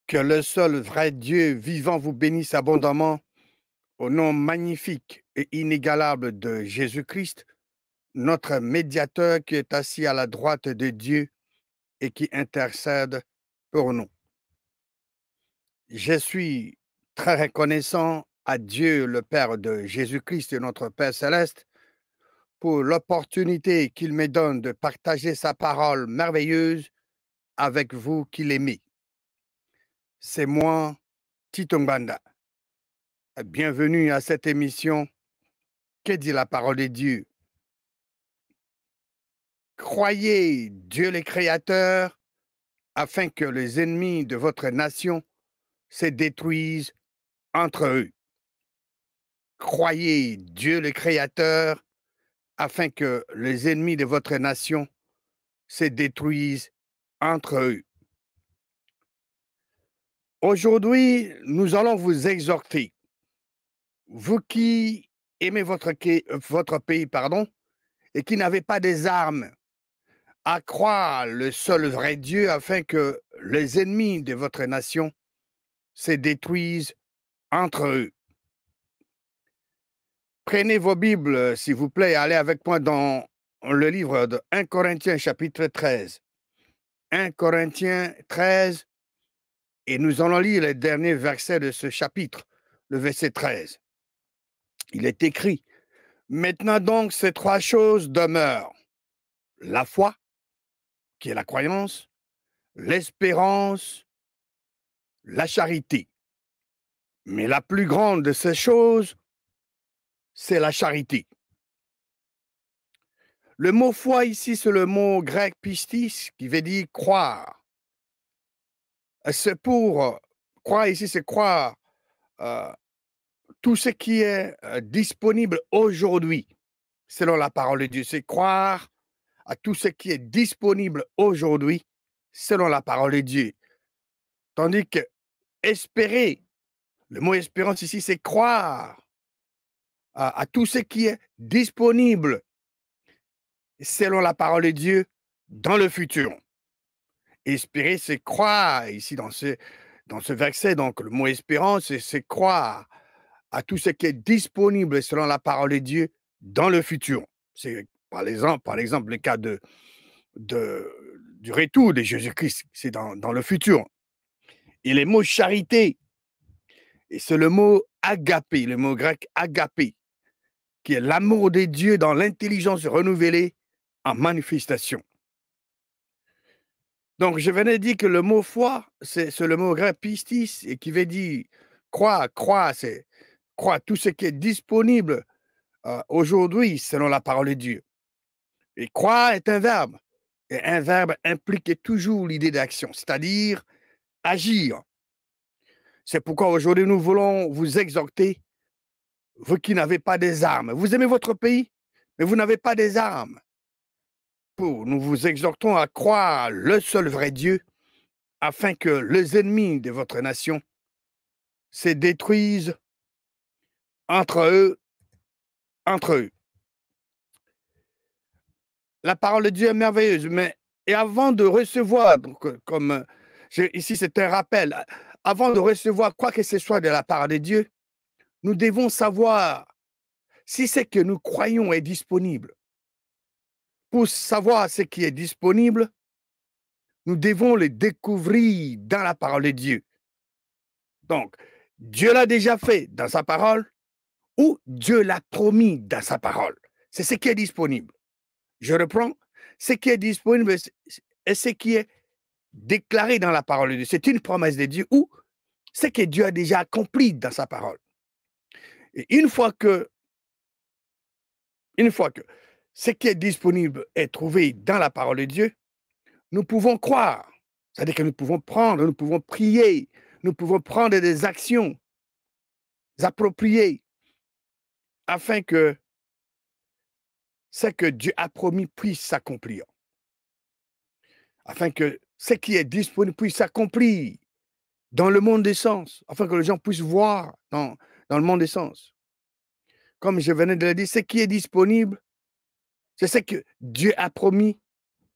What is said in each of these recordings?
Que le seul vrai Dieu vivant vous bénisse abondamment au nom magnifique et inégalable de Jésus-Christ, notre médiateur qui est assis à la droite de Dieu et qui intercède pour nous. Je suis très reconnaissant à Dieu, le Père de Jésus-Christ et notre Père céleste, pour l'opportunité qu'il me donne de partager sa parole merveilleuse avec vous qui l'aimez. C'est moi, Tito Mbanda. Bienvenue à cette émission. Que dit la parole de Dieu? Croyez Dieu le Créateur afin que les ennemis de votre nation se détruisent entre eux. Croyez Dieu le Créateur afin que les ennemis de votre nation se détruisent entre eux. Aujourd'hui, nous allons vous exhorter, vous qui aimez votre pays, et qui n'avez pas des armes, à croire le seul vrai Dieu afin que les ennemis de votre nation se détruisent entre eux. Prenez vos Bibles, s'il vous plaît, et allez avec moi dans le livre de 1 Corinthiens chapitre 13. 1 Corinthiens 13, et nous allons lire les derniers versets de ce chapitre, le verset 13. Il est écrit: Maintenant donc, ces trois choses demeurent: la foi, qui est la croyance, l'espérance, la charité. Mais la plus grande de ces choses, c'est la charité. Le mot foi ici, c'est le mot grec pistis, qui veut dire croire. C'est pour croire ici, c'est croire euh, tout ce qui est disponible aujourd'hui, selon la parole de Dieu. C'est croire à tout ce qui est disponible aujourd'hui, selon la parole de Dieu. Tandis que espérer, le mot espérance ici, c'est croire à tout ce qui est disponible, selon la parole de Dieu, dans le futur. Espérer, c'est croire, ici dans ce verset, donc le mot espérance, c'est croire à tout ce qui est disponible selon la parole de Dieu dans le futur. C'est par exemple le cas du retour de Jésus-Christ, c'est dans le futur. Et le mot charité, et c'est le mot agapé, le mot grec agapé, qui est l'amour de Dieu dans l'intelligence renouvelée en manifestation. Donc, je venais de dire que le mot foi, c'est le mot grec pistis, et qui veut dire croire, c'est croire tout ce qui est disponible aujourd'hui selon la parole de Dieu. Et croire est un verbe, et un verbe implique toujours l'idée d'action, c'est-à-dire agir. C'est pourquoi aujourd'hui nous voulons vous exhorter, vous qui n'avez pas des armes. Vous aimez votre pays, mais vous n'avez pas des armes. Nous vous exhortons à croire le seul vrai Dieu, afin que les ennemis de votre nation se détruisent entre eux. La parole de Dieu est merveilleuse, et avant de recevoir, donc, ici c'est un rappel, avant de recevoir quoi que ce soit de la part de Dieu, nous devons savoir si ce que nous croyons est disponible. Pour savoir ce qui est disponible, nous devons le découvrir dans la parole de Dieu. Donc, Dieu l'a déjà fait dans sa parole, ou Dieu l'a promis dans sa parole. C'est ce qui est disponible. Je reprends, ce qui est disponible et ce qui est déclaré dans la parole de Dieu. C'est une promesse de Dieu ou ce que Dieu a déjà accompli dans sa parole. Et une fois que ce qui est disponible est trouvé dans la parole de Dieu, nous pouvons croire. C'est-à-dire que nous pouvons prier, nous pouvons prendre des actions appropriées afin que ce que Dieu a promis puisse s'accomplir. Afin que ce qui est disponible puisse s'accomplir dans le monde des sens, afin que les gens puissent voir dans le monde des sens. Comme je venais de le dire, ce qui est disponible, c'est ce que Dieu a promis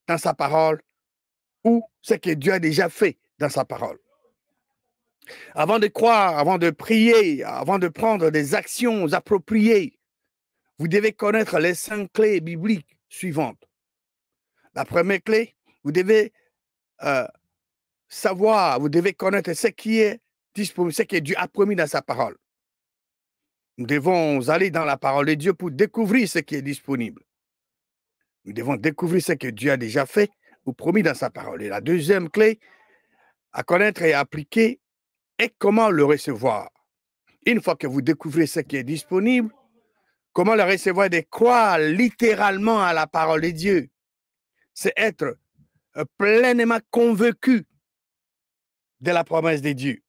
dans sa parole ou ce que Dieu a déjà fait dans sa parole. Avant de croire, avant de prier, avant de prendre des actions appropriées, vous devez connaître les 5 clés bibliques suivantes. La première clé, vous devez savoir, vous devez connaître ce qui est disponible, ce que Dieu a promis dans sa parole. Nous devons aller dans la parole de Dieu pour découvrir ce qui est disponible. Nous devons découvrir ce que Dieu a déjà fait ou promis dans sa parole. Et la deuxième clé à connaître et à appliquer est comment le recevoir. Une fois que vous découvrez ce qui est disponible, comment le recevoir et de croire littéralement à la parole de Dieu. C'est être pleinement convaincu de la promesse de Dieu.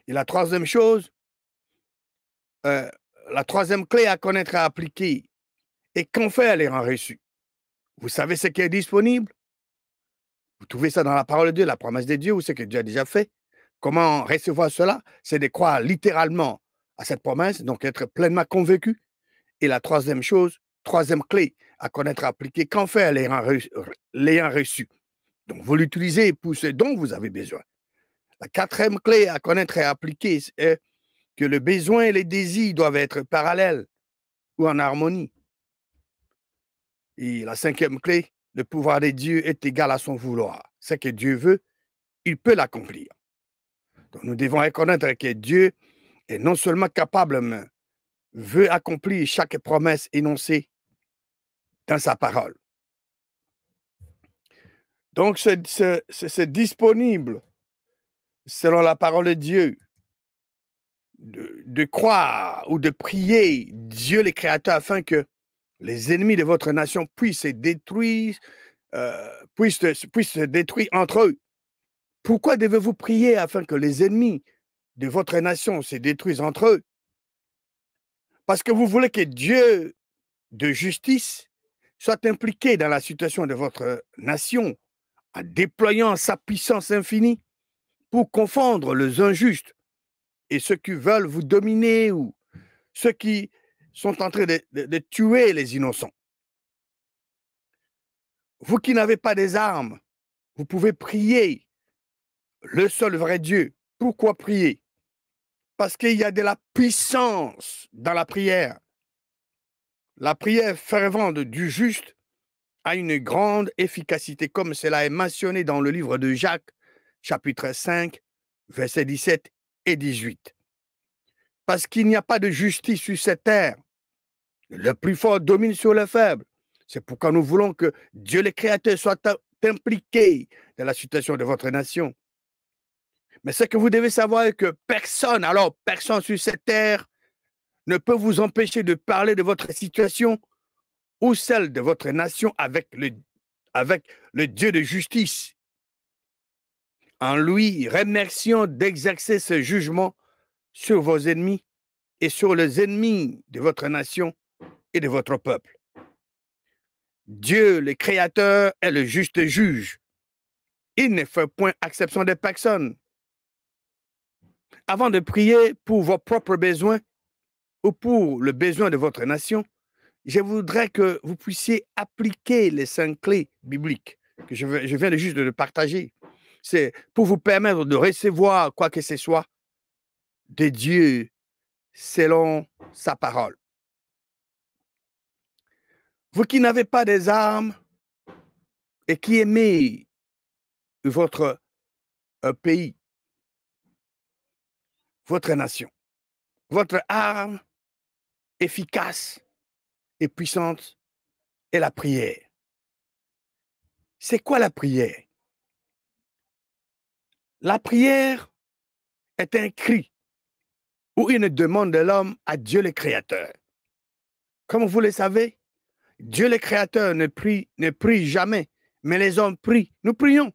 Et la troisième chose, la troisième clé à connaître et à appliquer est qu'en faire les rangs reçus. Vous savez ce qui est disponible? Vous trouvez ça dans la parole de Dieu, la promesse de Dieu ou ce que Dieu a déjà fait? Comment recevoir cela? C'est de croire littéralement à cette promesse, donc être pleinement convaincu. Et la troisième chose, troisième clé à connaître et à appliquer, qu'en faire l'ayant reçu. Donc, vous l'utilisez pour ce dont vous avez besoin. La quatrième clé à connaître et à appliquer est que le besoin et les désirs doivent être parallèles ou en harmonie. Et la cinquième clé, le pouvoir de Dieu est égal à son vouloir. Ce que Dieu veut, il peut l'accomplir. Donc, nous devons reconnaître que Dieu est non seulement capable, mais veut accomplir chaque promesse énoncée dans sa parole. Donc, c'est disponible, selon la parole de Dieu, de croire ou de prier Dieu le Créateur afin que les ennemis de votre nation puissent se détruire, puissent se détruire entre eux. Pourquoi devez-vous prier afin que les ennemis de votre nation se détruisent entre eux? Parce que vous voulez que Dieu de justice soit impliqué dans la situation de votre nation en déployant sa puissance infinie pour confondre les injustes et ceux qui veulent vous dominer ou ceux qui sont en train de tuer les innocents. Vous qui n'avez pas des armes, vous pouvez prier le seul vrai Dieu. Pourquoi prier? Parce qu'il y a de la puissance dans la prière. La prière fervente du juste a une grande efficacité, comme cela est mentionné dans le livre de Jacques, chapitre 5, versets 17 et 18. Parce qu'il n'y a pas de justice sur cette terre. Le plus fort domine sur le faible. C'est pourquoi nous voulons que Dieu le Créateur soit impliqué dans la situation de votre nation. Mais ce que vous devez savoir est que personne, alors personne sur cette terre, ne peut vous empêcher de parler de votre situation ou celle de votre nation avec le Dieu de justice. En lui, remercions d'exercer ce jugement sur vos ennemis et sur les ennemis de votre nation et de votre peuple. Dieu, le Créateur, est le juste juge. Il ne fait point exception de personne. Avant de prier pour vos propres besoins ou pour le besoin de votre nation, je voudrais que vous puissiez appliquer les 5 clés bibliques que je viens de juste de partager. C'est pour vous permettre de recevoir quoi que ce soit de Dieu selon sa parole. Vous qui n'avez pas des armes et qui aimez votre pays, votre nation, votre arme efficace et puissante est la prière. C'est quoi la prière? La prière est un cri ou une demande de l'homme à Dieu le Créateur. Comme vous le savez, Dieu le Créateur ne prie jamais, mais les hommes prient. Nous prions.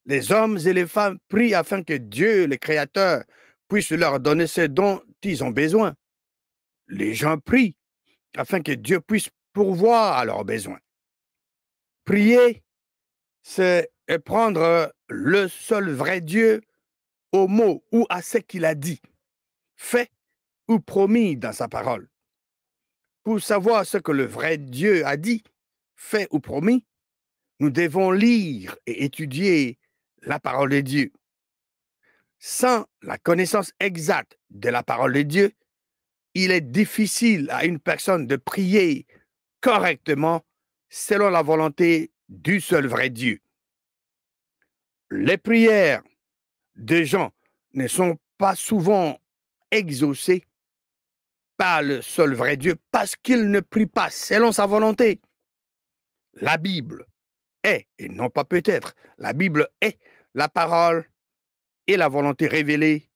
Les hommes et les femmes prient afin que Dieu le Créateur puisse leur donner ce dont ils ont besoin. Les gens prient afin que Dieu puisse pourvoir à leurs besoins. Prier, c'est prendre le seul vrai Dieu au mot ou à ce qu'il a dit, fait ou promis dans sa parole. Pour savoir ce que le vrai Dieu a dit, fait ou promis, nous devons lire et étudier la parole de Dieu. Sans la connaissance exacte de la parole de Dieu, il est difficile à une personne de prier correctement selon la volonté du seul vrai Dieu. Les prières de gens ne sont pas souvent exaucées par le seul vrai Dieu parce qu'ils ne prient pas selon sa volonté. La Bible est, et non pas peut-être, la Bible est la parole et la volonté révélée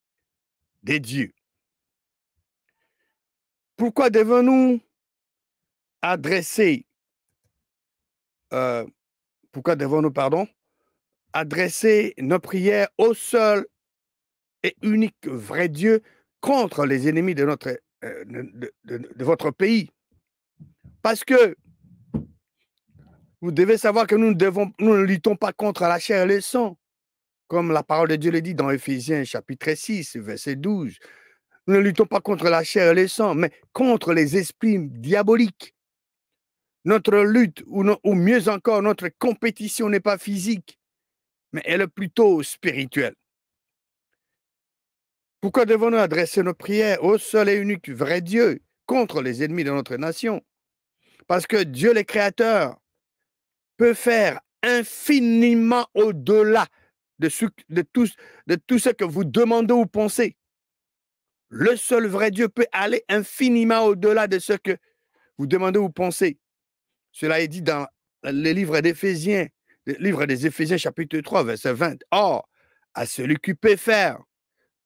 de Dieu. Pourquoi devons-nous adresser, adresser nos prières au seul et unique vrai Dieu contre les ennemis de votre pays? Parce que vous devez savoir que nous ne luttons pas contre la chair et le sang, comme la parole de Dieu le dit dans Éphésiens chapitre 6, verset 12. Nous ne luttons pas contre la chair et le sang, mais contre les esprits diaboliques. Notre lutte, ou mieux encore, notre compétition n'est pas physique, mais elle est plutôt spirituelle. Pourquoi devons-nous adresser nos prières au seul et unique vrai Dieu contre les ennemis de notre nation? Parce que Dieu, le Créateur, peut faire infiniment au-delà de tout ce que vous demandez ou pensez. Le seul vrai Dieu peut aller infiniment au-delà de ce que vous demandez ou pensez. Cela est dit dans le livre d'Éphésiens, le livre des Éphésiens chapitre 3, verset 20. Or, à celui qui peut faire,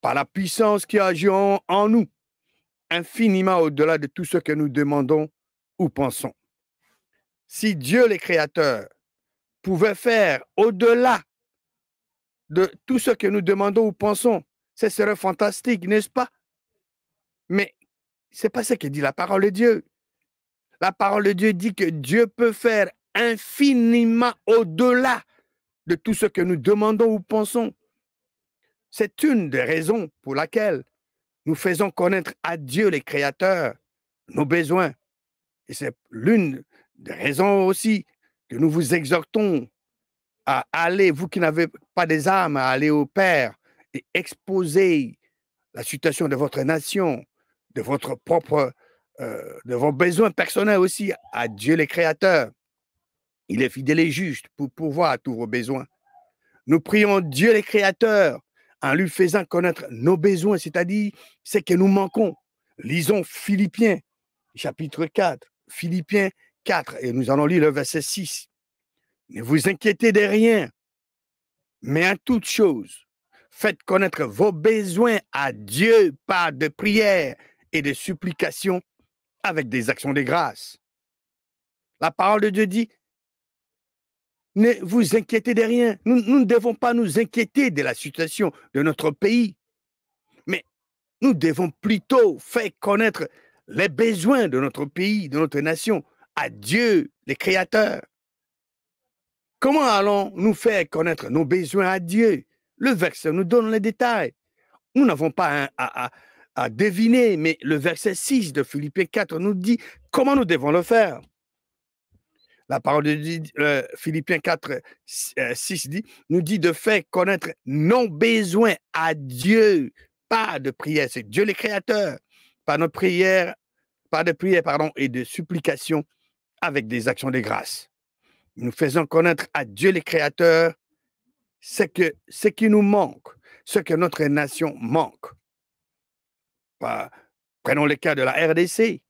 par la puissance qui agit en nous, infiniment au-delà de tout ce que nous demandons ou pensons. Si Dieu, le Créateur, pouvait faire au-delà de tout ce que nous demandons ou pensons, ce serait fantastique, n'est-ce pas? Mais ce n'est pas ce que dit la parole de Dieu. La parole de Dieu dit que Dieu peut faire infiniment au-delà de tout ce que nous demandons ou pensons. C'est une des raisons pour laquelle nous faisons connaître à Dieu, les créateurs, nos besoins. Et c'est l'une des raisons aussi que nous vous exhortons à aller, vous qui n'avez pas des armes, à aller au Père et exposer la situation de votre nation, de votre propre, de vos besoins personnels aussi à Dieu, les créateurs. Il est fidèle et juste pour pourvoir à tous vos besoins. Nous prions Dieu, les créateurs, en lui faisant connaître nos besoins, c'est-à-dire ce que nous manquons. Lisons Philippiens, chapitre 4, Philippiens 4, et nous allons lire le verset 6. Ne vous inquiétez de rien, mais en toute chose, faites connaître vos besoins à Dieu par de prières et de supplications avec des actions de grâce. La parole de Dieu dit, ne vous inquiétez de rien. Nous ne devons pas nous inquiéter de la situation de notre pays, mais nous devons plutôt faire connaître les besoins de notre pays, de notre nation, à Dieu, le Créateur. Comment allons-nous faire connaître nos besoins à Dieu? Le verset nous donne les détails. Nous n'avons pas à deviner, mais le verset 6 de Philippiens 4 nous dit comment nous devons le faire. La parole de Philippiens 4, 6 nous dit de faire connaître nos besoins à Dieu, pas de prière. C'est Dieu le Créateur, par nos prières, pas de prière, pardon, et de supplication avec des actions de grâce. Nous faisons connaître à Dieu le Créateur ce qui nous manque, ce que notre nation manque. Prenons le cas de la RDC.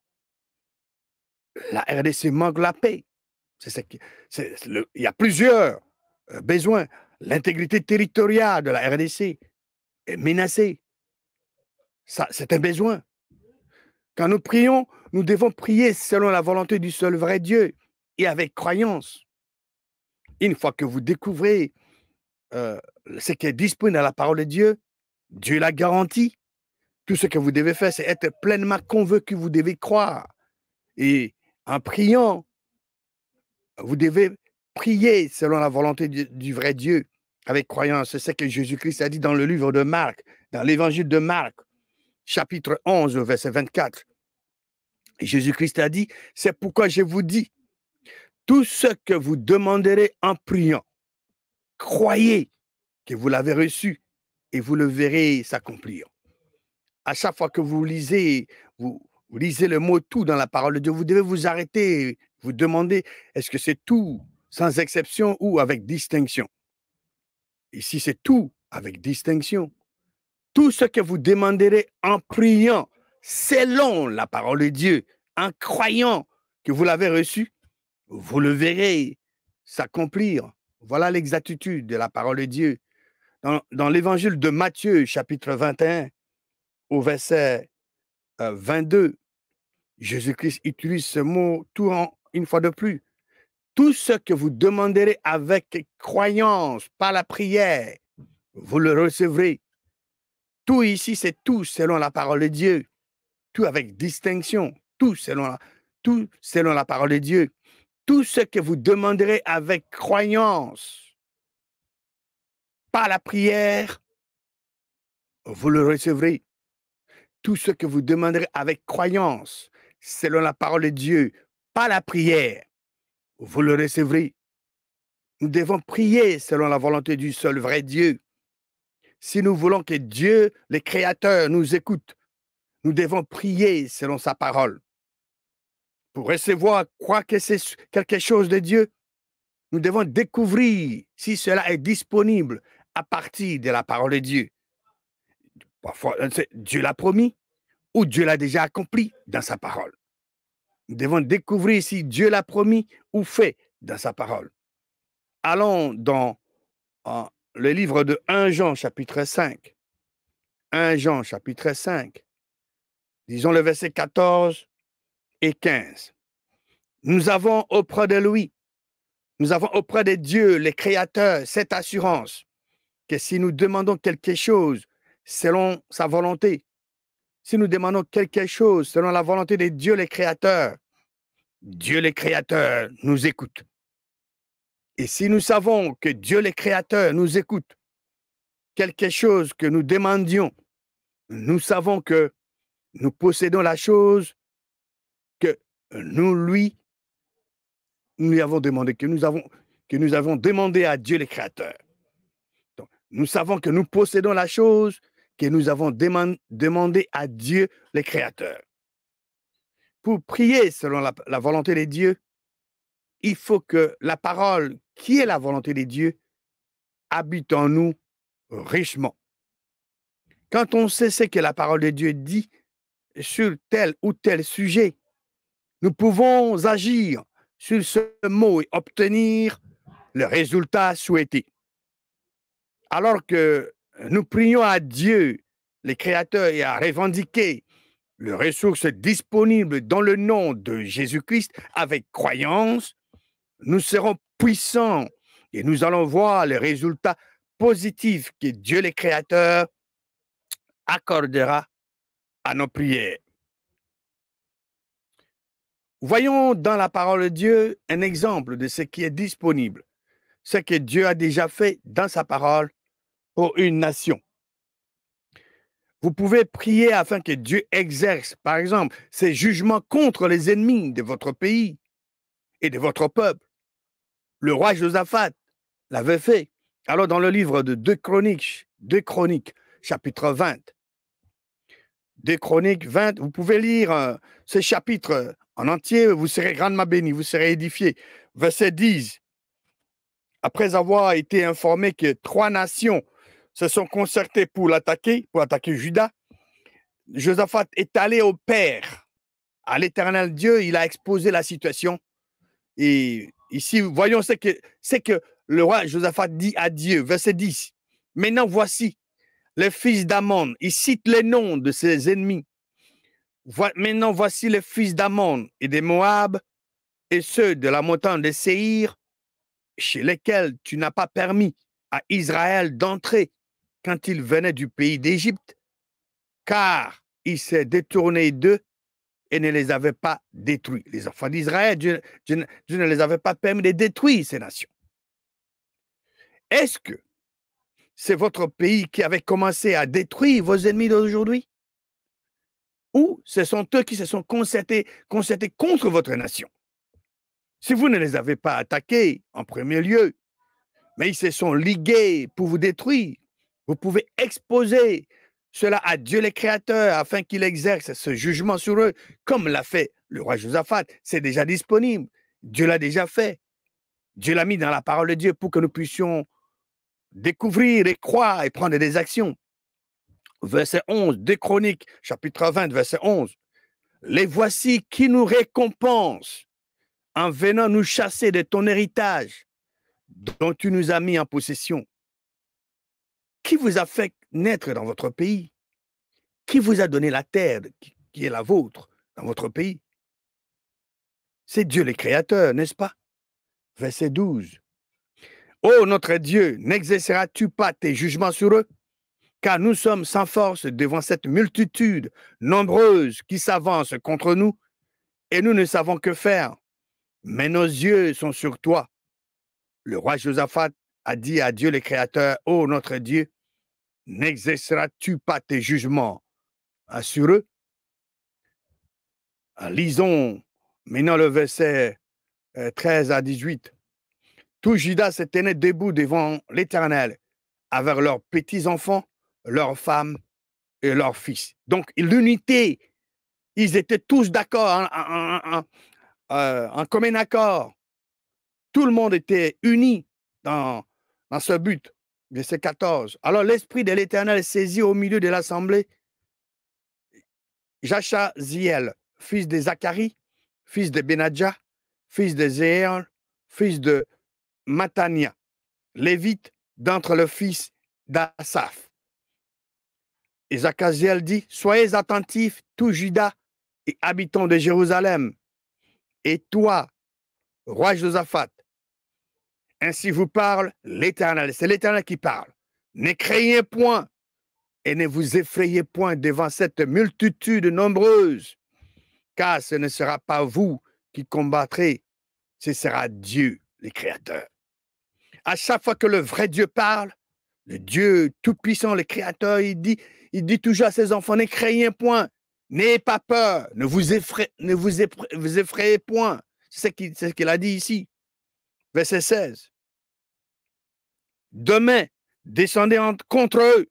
La RDC manque la paix. Il y a plusieurs besoins. L'intégrité territoriale de la RDC est menacée. Ça, c'est un besoin. Quand nous prions, nous devons prier selon la volonté du seul vrai Dieu et avec croyance. Une fois que vous découvrez ce qui est disponible dans la parole de Dieu, Dieu l'a garanti. Tout ce que vous devez faire, c'est être pleinement convaincu, vous devez croire. Et en priant, vous devez prier selon la volonté du vrai Dieu, avec croyance. C'est ce que Jésus-Christ a dit dans le livre de Marc, dans l'évangile de Marc, chapitre 11, verset 24. Et Jésus-Christ a dit, c'est pourquoi je vous dis, tout ce que vous demanderez en priant, croyez que vous l'avez reçu et vous le verrez s'accomplir. À chaque fois que vous lisez le mot tout dans la parole de Dieu, vous devez vous arrêter, vous demander, est-ce que c'est tout sans exception ou avec distinction? Ici, c'est tout avec distinction. Tout ce que vous demanderez en priant, selon la parole de Dieu, en croyant que vous l'avez reçu, vous le verrez s'accomplir. Voilà l'exactitude de la parole de Dieu. Dans l'évangile de Matthieu, chapitre 21, au verset 22, Jésus-Christ utilise ce mot tout une fois de plus. Tout ce que vous demanderez avec croyance, par la prière, vous le recevrez. Tout ici, c'est tout selon la parole de Dieu. Tout avec distinction. Tout selon la parole de Dieu. Tout ce que vous demanderez avec croyance, par la prière, vous le recevrez. Tout ce que vous demanderez avec croyance, selon la parole de Dieu, par la prière, vous le recevrez. Nous devons prier selon la volonté du seul vrai Dieu. Si nous voulons que Dieu, le Créateur, nous écoute, nous devons prier selon sa parole. Pour recevoir quoi que c'est quelque chose de Dieu, nous devons découvrir si cela est disponible à partir de la parole de Dieu. Parfois, Dieu l'a promis ou Dieu l'a déjà accompli dans sa parole. Nous devons découvrir si Dieu l'a promis ou fait dans sa parole. Allons dans le livre de 1 Jean, chapitre 5. 1 Jean, chapitre 5. Disons le verset 14 et 15. Nous avons auprès de lui, nous avons auprès de Dieu, le Créateur, cette assurance que si nous demandons quelque chose selon sa volonté, si nous demandons quelque chose selon la volonté de Dieu, le Créateur, Dieu le Créateur nous écoute. Et si nous savons que Dieu le Créateur nous écoute, quelque chose que nous demandions, nous savons que nous possédons la chose que nous lui avons demandé, que nous avons demandé à Dieu le Créateur. Donc, nous savons que nous possédons la chose que nous avons demandé à Dieu le Créateur. Pour prier selon la volonté de Dieu, il faut que la parole, qui est la volonté de Dieu, habite en nous richement. Quand on sait ce que la parole de Dieu dit sur tel ou tel sujet, nous pouvons agir sur ce mot et obtenir le résultat souhaité. Alors que nous prions à Dieu, le Créateur, et à revendiquer les ressources disponibles dans le nom de Jésus-Christ avec croyance, nous serons puissants et nous allons voir les résultats positifs que Dieu, le Créateur, accordera à nos prières. Voyons dans la parole de Dieu un exemple de ce qui est disponible, ce que Dieu a déjà fait dans sa parole pour une nation. Vous pouvez prier afin que Dieu exerce, par exemple, ses jugements contre les ennemis de votre pays et de votre peuple. Le roi Josaphat l'avait fait. Alors, dans le livre de 2 Chroniques, chapitre 20, 2 Chroniques 20, vous pouvez lire ce chapitre en entier, vous serez grandement bénis, vous serez édifiés. Verset 10, après avoir été informé que 3 nations se sont concertées pour attaquer Juda, Josaphat est allé au Père, à l'Éternel Dieu, il a exposé la situation. Et ici, voyons ce que le roi Josaphat dit à Dieu, verset 10. Maintenant, voici les fils d'Amon, il cite les noms de ses ennemis. Maintenant, voici les fils d'Amon et de Moab et ceux de la montagne de Séhir, chez lesquels tu n'as pas permis à Israël d'entrer quand il venait du pays d'Égypte, car il s'est détourné d'eux et ne les avait pas détruits. Les enfants d'Israël, Dieu ne les avait pas permis de détruire ces nations. Est-ce que c'est votre pays qui avait commencé à détruire vos ennemis d'aujourd'hui? Ou ce sont eux qui se sont concertés contre votre nation? Si vous ne les avez pas attaqués en premier lieu, mais ils se sont ligués pour vous détruire, Vous pouvez exposer cela à Dieu le Créateur afin qu'il exerce ce jugement sur eux, comme l'a fait le roi Josaphat. C'est déjà disponible. Dieu l'a déjà fait. Dieu l'a mis dans la parole de Dieu pour que nous puissions découvrir et croire et prendre des actions. Verset 11, 2 Chroniques, chapitre 20, verset 11. Les voici qui nous récompensent en venant nous chasser de ton héritage dont tu nous as mis en possession. Qui vous a fait naître dans votre pays? Qui vous a donné la terre qui est la vôtre dans votre pays? C'est Dieu le Créateur, n'est-ce pas? Verset 12. Ô notre Dieu, n'exerceras-tu pas tes jugements sur eux? Car nous sommes sans force devant cette multitude nombreuse qui s'avance contre nous, et nous ne savons que faire. Mais nos yeux sont sur toi. Le roi Josaphat a dit à Dieu le Créateur, ô notre Dieu, n'exerceras-tu pas tes jugements sur eux? Lisons maintenant le verset 13 à 18. Tout Juda se tenait debout devant l'Éternel, avec leurs petits-enfants, leurs femmes et leurs fils. Donc, l'unité, ils étaient tous d'accord, en commun accord. Tout le monde était uni dans ce but. Verset 14. Alors, l'Esprit de l'Éternel saisit au milieu de l'assemblée Jachaziel, fils de Zacharie, fils de Benadja, fils de Zéer, fils de Matania, lévite d'entre le fils d'Asaph. Et Zachaziel dit, soyez attentifs, tout Juda et habitants de Jérusalem, et toi, roi Josaphat, ainsi vous parle l'Éternel. C'est l'Éternel qui parle. Ne craignez point et ne vous effrayez point devant cette multitude nombreuse, car ce ne sera pas vous qui combattrez, ce sera Dieu, le Créateur. À chaque fois que le vrai Dieu parle, le Dieu tout-puissant, le Créateur, il dit toujours à ses enfants, ne craignez point, n'ayez pas peur, ne vous effrayez point. C'est ce qu'il a dit ici. Verset 16. Demain, descendez contre eux.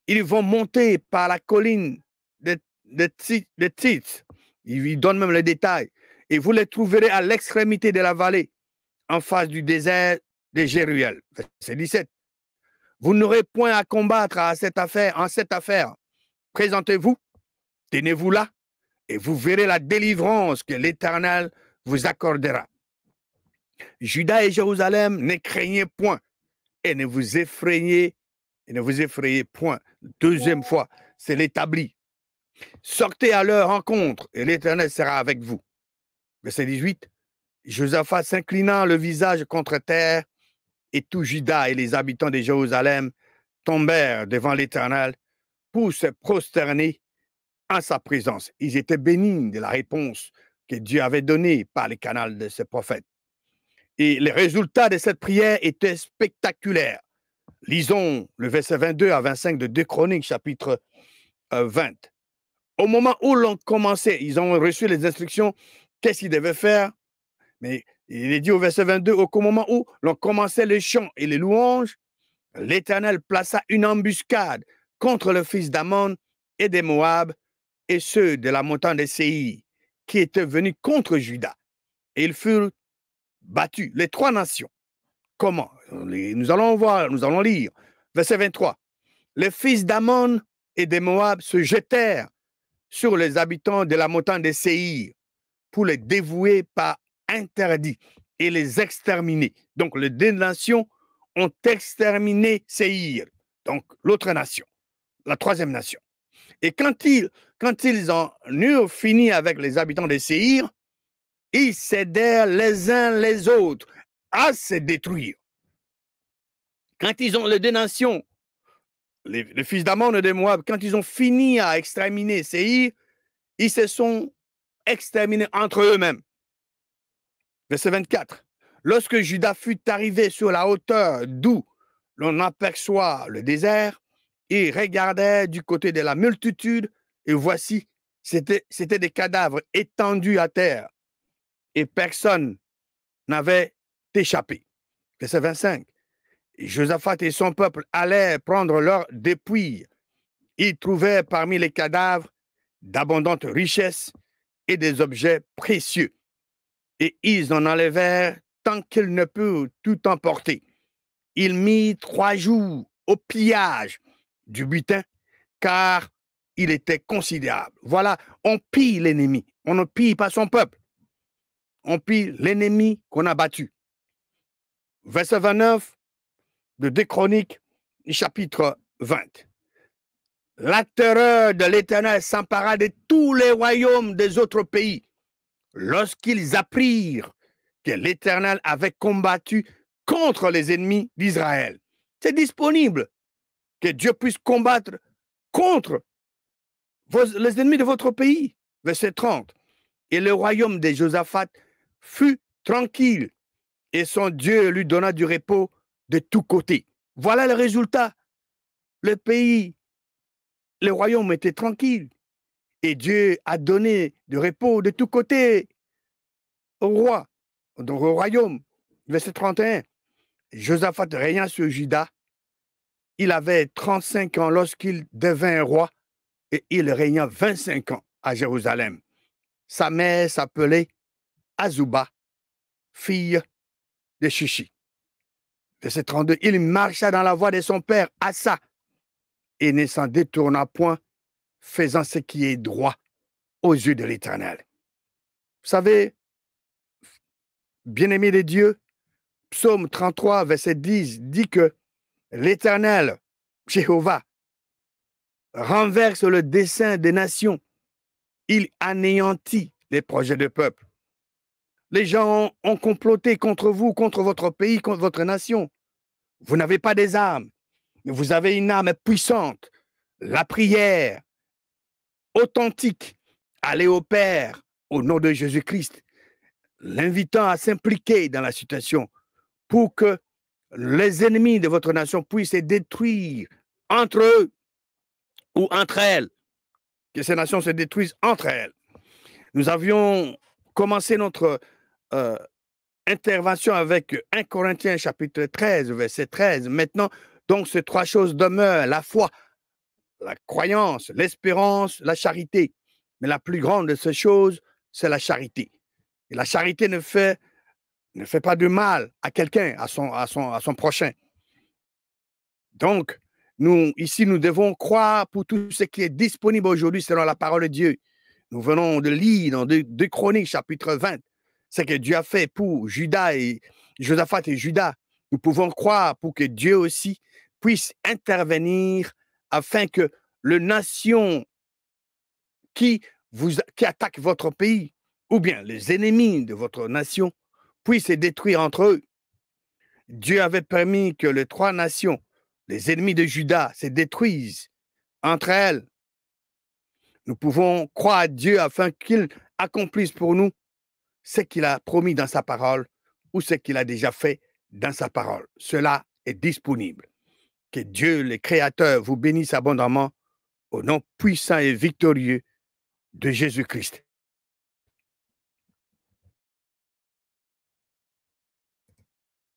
Ils vont monter par la colline de Tits. Il donne même les détails. Et vous les trouverez à l'extrémité de la vallée, en face du désert de Jéruel. Verset 17. Vous n'aurez point à combattre en cette affaire. Présentez-vous, tenez-vous là, et vous verrez la délivrance que l'Éternel vous accordera. Juda et Jérusalem, ne craignez point et ne vous effrayez point. Deuxième fois, c'est l'établi. Sortez à leur rencontre et l'Éternel sera avec vous. Verset 18. Josaphat s'inclinant le visage contre terre, et tout Juda et les habitants de Jérusalem tombèrent devant l'Éternel pour se prosterner en sa présence. Ils étaient bénis de la réponse que Dieu avait donnée par le canal de ses prophètes. Et les résultats de cette prière étaient spectaculaires. Lisons le verset 22 à 25 de 2 Chroniques, chapitre 20. Au moment où l'on commençait, ils ont reçu les instructions, qu'est-ce qu'ils devaient faire? Mais il est dit au verset 22, au moment où l'on commençait les chants et les louanges, l'Éternel plaça une embuscade contre le fils d'Ammon et des Moab et ceux de la montagne de Séir qui étaient venus contre Juda. Et ils furent battus, les trois nations. Comment? Nous allons lire. Verset 23. Les fils d'Ammon et des Moab se jetèrent sur les habitants de la montagne de Séir pour les dévouer par interdit et les exterminer. Donc, les deux nations ont exterminé Séir, donc l'autre nation, la troisième nation. Et quand ils ont eurent fini avec les habitants de Séir, ils s'aidèrent les uns les autres à se détruire. Quand ils ont les deux nations, les fils d'Ammon et de Moab, quand ils ont fini à exterminer Séir, ils se sont exterminés entre eux-mêmes. Verset 24. Lorsque Juda fut arrivé sur la hauteur d'où l'on aperçoit le désert, il regardait du côté de la multitude et voici, c'était des cadavres étendus à terre et personne n'avait échappé. Verset 25. Josaphat et son peuple allaient prendre leur dépouille. Ils trouvaient parmi les cadavres d'abondantes richesses et des objets précieux. Et ils en enlevèrent tant qu'ils ne purent tout emporter. Ils mirent 3 jours au pillage du butin, car il était considérable. Voilà, on pille l'ennemi. On ne pille pas son peuple. On pille l'ennemi qu'on a battu. Verset 29 de 2 Chroniques, chapitre 20. La terreur de l'Éternel s'empara de tous les royaumes des autres pays lorsqu'ils apprirent que l'Éternel avait combattu contre les ennemis d'Israël. C'est disponible que Dieu puisse combattre contre les ennemis de votre pays. Verset 30. Et le royaume de Josaphat fut tranquille et son Dieu lui donna du repos de tous côtés. Voilà le résultat. Le pays, le royaume était tranquille et Dieu a donné du repos de tous côtés au roi, donc au royaume. Verset 31. Josaphat régna sur Juda. Il avait 35 ans lorsqu'il devint roi et il régna 25 ans à Jérusalem. Sa mère s'appelait Azouba, fille de Chichi. Verset 32. Il marcha dans la voie de son père Asa et ne s'en détourna point, faisant ce qui est droit aux yeux de l'Éternel. Vous savez, bien-aimés de Dieu, Psaume 33, verset 10 dit que l'Éternel, Jéhovah, renverse le dessein des nations. Il anéantit les projets de peuple. Les gens ont comploté contre vous, contre votre pays, contre votre nation. Vous n'avez pas des armes, mais vous avez une arme puissante. La prière authentique. Allez au Père au nom de Jésus-Christ, l'invitant à s'impliquer dans la situation pour que les ennemis de votre nation puissent se détruire entre eux ou entre elles, que ces nations se détruisent entre elles. Nous avions commencé notre intervention avec 1 Corinthiens chapitre 13, verset 13. Maintenant, donc, ces 3 choses demeurent, la foi, la croyance, l'espérance, la charité. Mais la plus grande de ces choses, c'est la charité. Et la charité ne fait pas de mal à quelqu'un, à son prochain. Donc, nous, ici, nous devons croire pour tout ce qui est disponible aujourd'hui selon la parole de Dieu. Nous venons de lire dans 2 Chroniques, chapitre 20, ce que Dieu a fait pour Juda et Josaphat et Juda. Nous pouvons croire pour que Dieu aussi puisse intervenir afin que les nations qui attaquent votre pays, ou bien les ennemis de votre nation, puissent se détruire entre eux. Dieu avait permis que les 3 nations, les ennemis de Juda, se détruisent entre elles. Nous pouvons croire à Dieu afin qu'il accomplisse pour nous ce qu'il a promis dans sa parole ou ce qu'il a déjà fait dans sa parole. Cela est disponible. Que Dieu, le Créateur, vous bénisse abondamment au nom puissant et victorieux de Jésus-Christ.